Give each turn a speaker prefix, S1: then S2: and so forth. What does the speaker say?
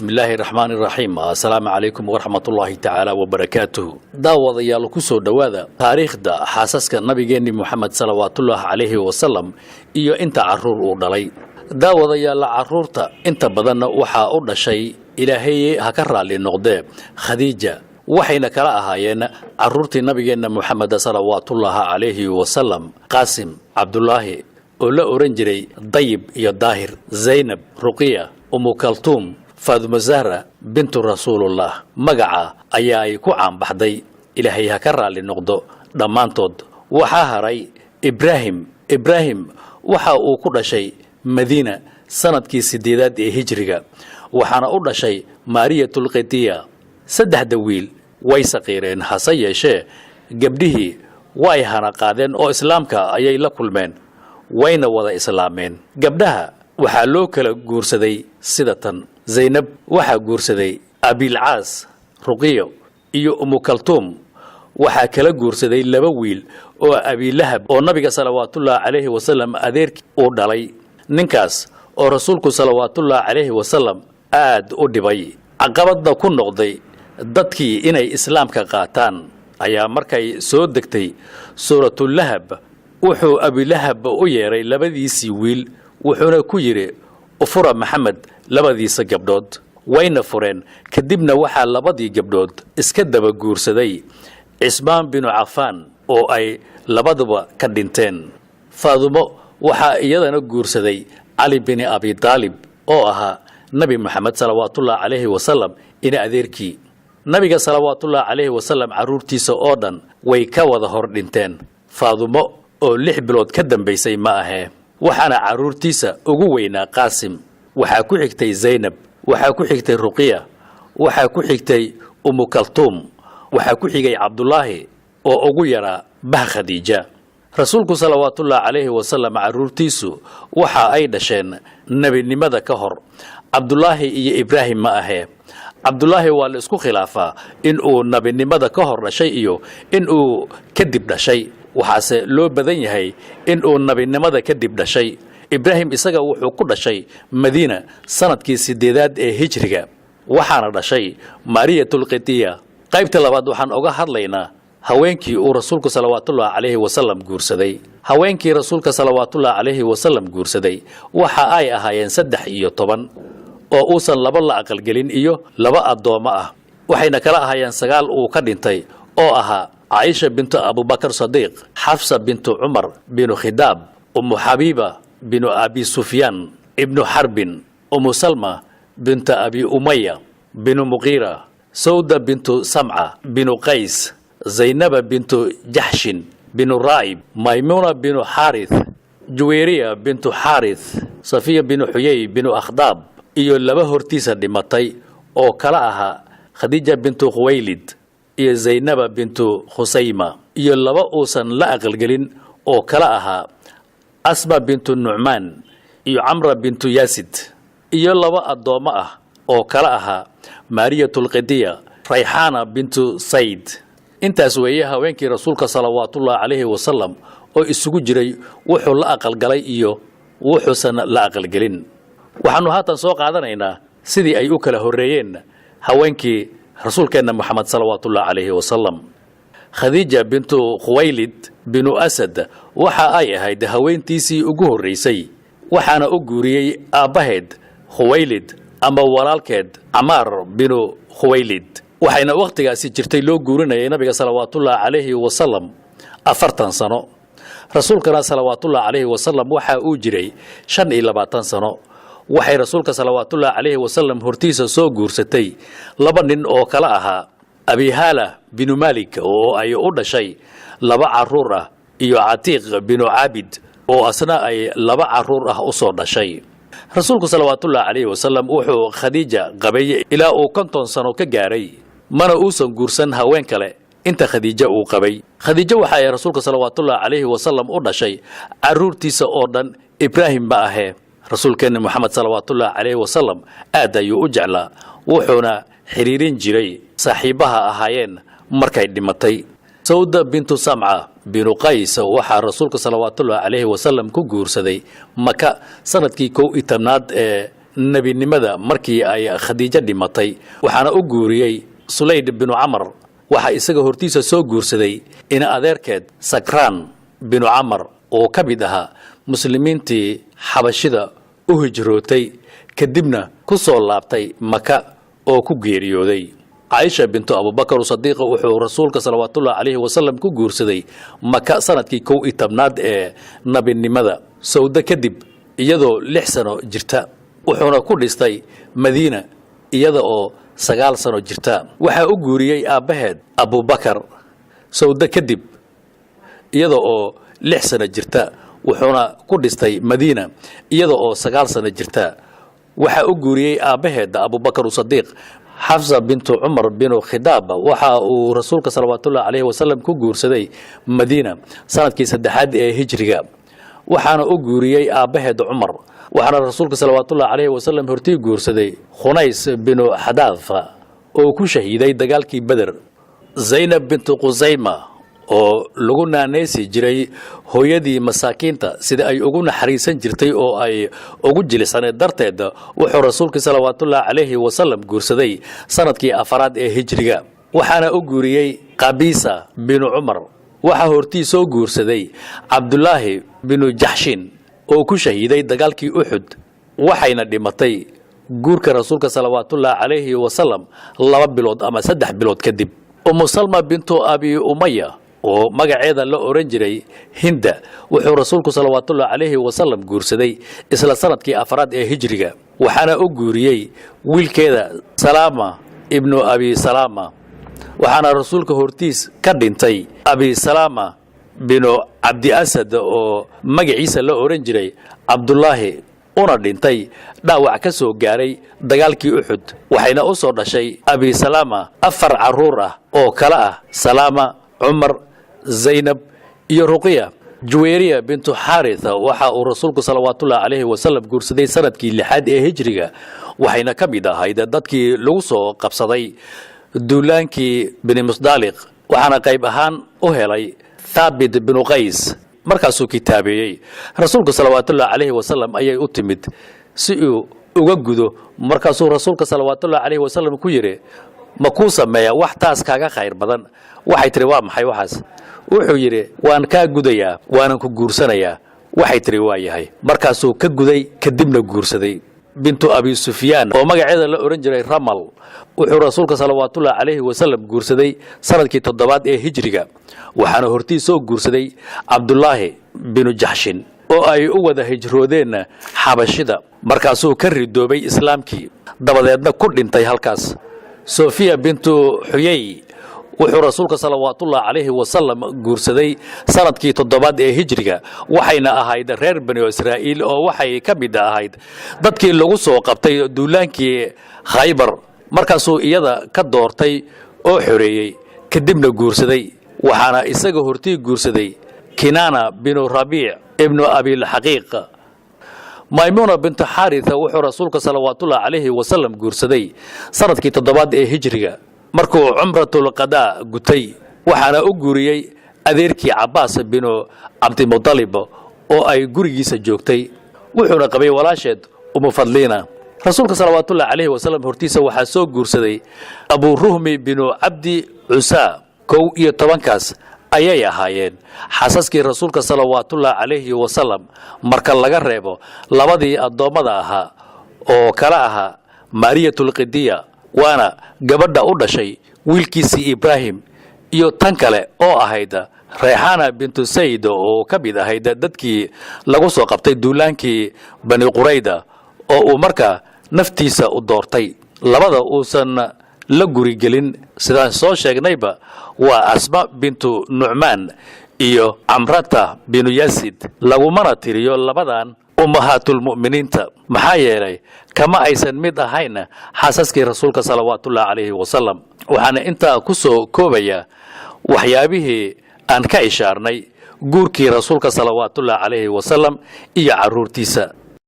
S1: الله الرحمن الرحيم السلام عليكم ورحمة الله تعالى وبركاته داود يالكو سو دوادا تاريخ دا حاسسك نبينا محمد صلوات الله عليه وسلم iyo inta caruur uu dhalay daawada yaala caruurta inta badan waxa uu dhashay ilaahay ha ka raali noqdee khadiija waxayna kala ahaayeen caruurtii nabigeena Muhammad sallallahu alayhi wasallam Qasim Abdullah oo la oran jiray Dayib iyo Daahir Zainab Ruqiya Kaltum Faaduma Zahra bintu Rasuulullah magaca ayaa ay ku caanbaxday ilaahay ha ka raali noqdo dhamaantood waxa haray Ibrahim waxa uu ku dhashay Madiina sanadkii 8 ee Hijriga waxaana u dhashay Mariyatul Qibtiya saddexda wiil way saqiireen hase yeeshee gabdhihii way hana qaadeen oo islaamka ayay la kulmeen wayna wada islaameen gabdhaha waxa loo kala guursaday sida tan Zainab waxa guursaday Abil Aas Ruqiyo iyo Kaltum waxa kala guursaday laba wiil oo Abi Lahab oo nabiga sallallahu alayhi wasallam adeerkii uu dhalay ninkaas oo rasuulku sallallahu alayhi wasallam aad u dhibay caqabadna ku noqday dadkii inay islaamka qaataan ayaa markay soo degtay suuratul Lahab wuxuu Abi Lahab u yeeray labadiisii wiil wuxuuna ku yiri ufura Maxamed labadiisa gabdhood wayna fureen kadibna waxa labadii gabdhood iska daba guursaday Ismaan bin Affan oo ay labaduba ka dhinteen Faadumo waxa iyadana guursaday Ali bin Abi Talib oo ahaa Nabi Muhammad sallallahu alayhi wasallam ina adeerkii nabiga sallallahu alayhi wasallam caruurtiisa oo dhan way ka wada hor dhinteen Faadumo oo 6 bilood ka dambeysay ma ahe waxaana caruurtiisa ugu weynaa Qasim waxa ku xigtay Zainab waxa ku xigtay Ruqiya waxa ku xigtay Kaltum waxa ku xigay Abdullah oo ugu yara bah Khadiija rasuulku sallallahu alayhi wasallam caruurtiisu waxa ay dhasheen nabinimada ka hor Abdullah iyo Ibrahim ma ahe Abdullah waa la isku khilaafaa in uu nabinimada ka hor dhashay iyo in uu kadib dhashay waxaase loo badan yahay in uu nabinimada kadib dhashay Ibrahim isaga wuxuu ku dhashay Madiina sanadkii 8 ee Hijriga waxaana dhashay Mariyatul Qibtiya qaybta labaad waxaan uga hadlaynaa haweenkii uu rasuulku sallallahu alayhi wasallam guursaday haweenkii rasuulka sallallahu alayhi wasallam guursaday waxa ay ahaayeen 13 oo uusan laba la aqal gelin iyo laba adooma ah waxayna kala ahaayeen 9 uu ka dhintay oo ahaa Aisha bintu Abu Bakr Sadiq Hafsa bintu Umar bin Khidab Habiba bin Abi Sufyan ibn Harbin Salma bintu Abi Umayya bin Mughira Sauda bintu Sam'a bin Qais Zainab bintu Jahshin bin Raib Maymuna bin Harith Juwayriya bintu Harith Safiya bin Huyay bin Akhdab iyo laba hortiisa dhimatay oo kala ahaa Khadija bintu Khuwaylid iyo Zainab bintu Khusayma iyo laba uusan la aqal gelin oo kala ahaa Asma bintu Nu'man iyo Amra bintu Yasid iyo laba adooma ah oo kala ahaa Mariyatul Qibtiya Rayhana bintu Said intaas weeye haweenkii rasuulka sallallahu alayhi wasallam oo isugu jiray wuxuu la aqal galay iyo wuxuusan la aqal gelin waxaanu haatan soo qaadanaynaa sidii ay u kala horeeyeen haweenkii rasuulkeena Muhammad sallallahu alayhi wasallam Khadija bintu Khuwaylid bin Asad waxa ay ahayd haweentiisii ugu horeysay waxaana u guuriyay aabaheed Khuwaylid ama walaalkeed Amar bin Khuwaylid waxayna waqtigaasi jirtay loo guurinayay nabiga sallallahu alayhi wasallam 40 sano rasuulkana sallallahu alayhi wasallam waxa uu jiray 25 sano waxay rasuulka sallallahu alayhi wasallam hortiisa soo guursatay laba nin oo kala ahaa Abi Hala bin Malik oo ay u dhashay laba caruur ah iyo Atiq bin Abid oo asna ay laba caruur ah u soo dhashay rasuulku sallallahu alayhi wasallam wuxuu Khadija qabay ilaa uu 50 sano ka gaaray mana uusan guursan haween kale inta Khadija uu qabay Khadija waxa ay rasuulka sallallahu alayhi wasallam u dhashay caruurtiisa oo dhan Ibrahim ba ahe rasuulkeena Muhammad sallallahu alayhi wasallam aad ayuu u jeclaa wuxuuna xiriirin jiray saaxiibaha ahaayeen markay dhimatay Sauda bintu Sam'a bin Qais waxa rasuulka sallallahu alayhi wasallam ku guursaday Maka sanadkii 11aad ee nebinimada markii ay khadiijo dhimatay waxaana u guuriyey sulayd binu camar waxa isaga hortiisa soo guursaday in adeerkeed sakraan binu camar oo ka mid ahaa muslimiintii xabashida u hijrootay kadibna ku soo laabtay maka oo ku geeriyooday عائشة بنت أبو بكر صديقة وحو رسولك صلوات الله عليه وسلم كو غورسدي مكة سندكي كو إتبناد نبي النمذا سودا كدب iyadoo 6 sano jirta wuxuuna ku dhistay Madiina iyadoo 9 sano jirta waxa uu guuriyay aabaheed Abu Bakar sawda kadib iyadoo 6 sano jirta wuxuuna ku dhistay Madiina iyadoo 9 sano jirta waxa uu guuriyay aabaheed Abu Bakar Sadiq حفصة بنت عمر بن خداب وحا ورسولك صلوات الله عليه وسلم كو غورسدي مدينة سنة كي سدحاد هجرية وحانا او غوريي ابهد عمر وحانا رسولك صلوات الله عليه وسلم هرتي غورسدي خنيس بن حداف او كو شهيدي دغالكي بدر زينب بنت قزيمة oo lagu naanaysi jiray hooyadii masaakiinta sida ay ugu naxariisan jirtay oo ay ugu jilisay darteed wuxuu rasuulka sallallahu alayhi wasallam guursaday sanadkii afaraad ee hijriga waxaana u guuriyay Qabisa bin Umar waxa hortii soo guursaday Abdullah bin Jahshin oo ku shahiiday dagaalkii Uhud waxayna dhimatay guurka rasuulka sallallahu alayhi wasallam 2 bilood ama 3 bilood kadib Salma bintu Abi Umayya oo magaceeda la oran jiray Hinda wuxuu rasuulku sallallahu alayhi wasallam guursaday isla sanadkii afraad ee hijriga waxaana u guuriyay wiilkeeda Salama ibn Abi Salama waxaana rasuulka hortiis ka dhintay Abi Salama bin Abdi Asad oo magaciisa la oran jiray Abdullah una dhintay dhaawac ka soo gaaray dagaalkii Uhud waxayna u soo dhashay Abi Salama 4 caruur ah oo kala ah Salama Umar زينب iyo Ruqiya Juwayriya bintu Haritha waxa uu rasuulku sallallahu alayhi wasallam guursaday sanadkii 6 ee hijriga waxayna kamid ahayd dadkii lagu soo qabsaday duulaankii Bani Musdaliq waxaana qayb ahaan u helay Thabit bin Qays markaasuu kitaabeeyay rasuulku sallallahu alayhi wasallam ayay u timid si uu uga gudo markaasuu rasuulku sallallahu alayhi wasallam ku yiri ma ku sameeyaa wax taas kaaga khayr badan waxay tiri waa maxay waxaas wuxuu yiri waan ka gudayaa waan ku guursanayaa waxay tiri waa yahay markaasuu ka guday kadibna guursaday bintu Abi Sufyaan oo magaceeda la oran jiray Ramal wuxuu rasuulka sallallahu alayhi wasallam guursaday sanadkii 7 ee hijriga waxaana hortii soo guursaday Abdullah bin Jahshin oo ay u wada hijroodeen Xabashida markaasuu ka ridoobay islaamkii dabadeedna ku dhintay halkaas Sofia bintu Huyay wuxuu rasuulka sallallahu alayhi wasallam guursaday sanadkii 7 ee hijriga waxayna ahayd reer Bani Israa'iil oo waxay ka mid ahayd dadkii lagu soo qabtay duulaankii Khaybar markaasuu iyada ka doortay oo xoreeyay kadibna guursaday waxaana isaga hortii guursaday Kinana bin Rabi' ibn Abi al-Haqiq Maymuna bint Haritha wuxuu rasuulka sallallahu alayhi wasallam guursaday sanadkii 7 ee hijriga markuu umratul qada gutay waxaana u guuriyay adeerkii Abbas bin Abdi Muttalib oo ay gurigiisa joogtay wuxuuna qabay walaasheed Fadlina rasuulka sallallahu alayhi wasallam hortiisa waxa soo guursaday Abu Ruhmi bin Abdi Usa 11kaas ayay ahaayeen xasaskii rasuulka sallallahu alayhi wasallam marka laga reebo labadii adoomada ahaa oo kala ahaa Mariyatul Qidiya waana gabadha u dhashay wiilkiisii Ibrahim iyo tan kale oo ahayd Rayhana bintu Sayd oo ka mid ahayd dadkii lagu soo qabtay duulaankii Bani Qurayda oo uu markaa naftiisa u doortay labada uusan la guri gelin sidaan soo sheegnayba waa Asma bintu Nu'man iyo Amrata binu Yasid lagumana tiriyo labadan ummahatul mu'miniinta maxaa yeelay kama aysan mid ahayn xasaskii rasuulka sallallahu alayhi wasallam waxaana inta ku soo koobaya waxyaabihii aan ka ishaarnay guurkii rasuulka sallallahu alayhi wasallam iyo caruurtiisa